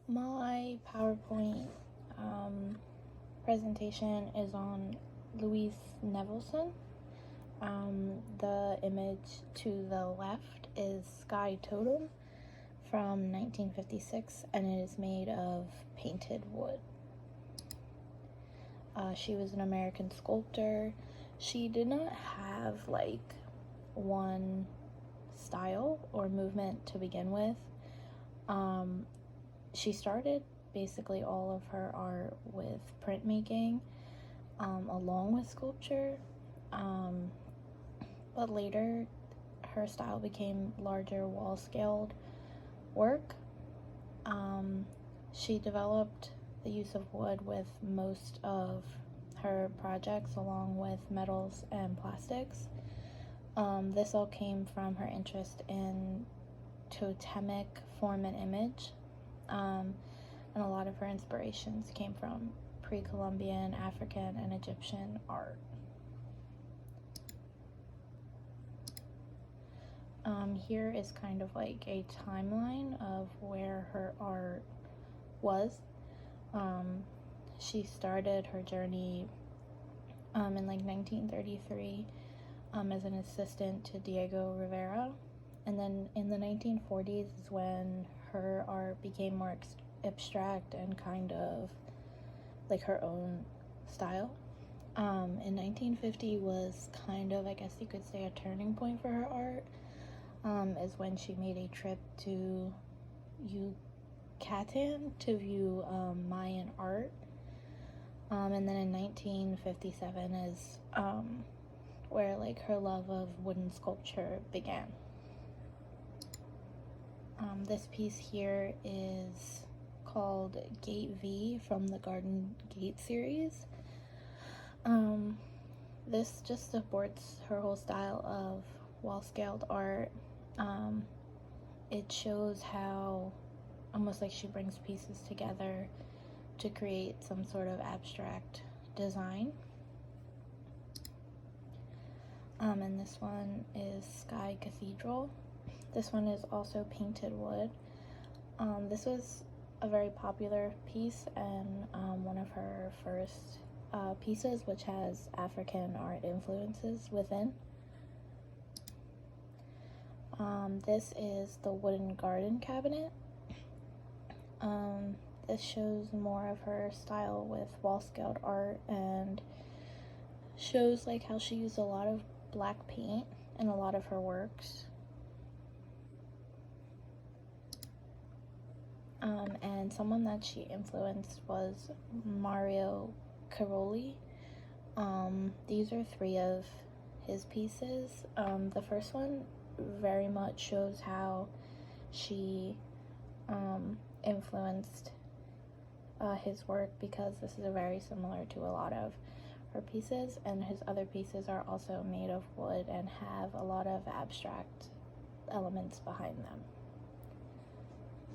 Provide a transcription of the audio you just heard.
My PowerPoint presentation is on Louise Nevelson. The image to the left is Sky Totem from 1956, and it is made of painted wood. She was an American sculptor. She did not have like one style or movement to begin with. She started basically all of her art with printmaking, along with sculpture, but later her style became larger wall-scaled work. She developed the use of wood with most of her projects, along with metals and plastics. This all came from her interest in totemic form and image, and a lot of her inspirations came from pre-Columbian, African, and Egyptian art. Here is kind of like a timeline of where her art was. She started her journey in like 1933 as an assistant to Diego Rivera, and then in the 1940s is when her art became more abstract and kind of like her own style. In 1950 was kind of, I guess you could say, a turning point for her art, is when she made a trip to Yucatan to view Mayan art. And then in 1957 is where like her love of wooden sculpture began. This piece here is called Gate V from the Garden Gate series. This just supports her whole style of wall-scaled art. It shows how almost like she brings pieces together to create some sort of abstract design. And this one is Sky Cathedral. This one is also painted wood. This was a very popular piece and one of her first pieces, which has African art influences within. This is the wooden garden cabinet. This shows more of her style with wall-scaled art and shows like how she used a lot of black paint in a lot of her works. And someone that she influenced was Mario Caroli. These are 3 of his pieces. The first one very much shows how she influenced his work, because this is very similar to a lot of her pieces, and his other pieces are also made of wood and have a lot of abstract elements behind them.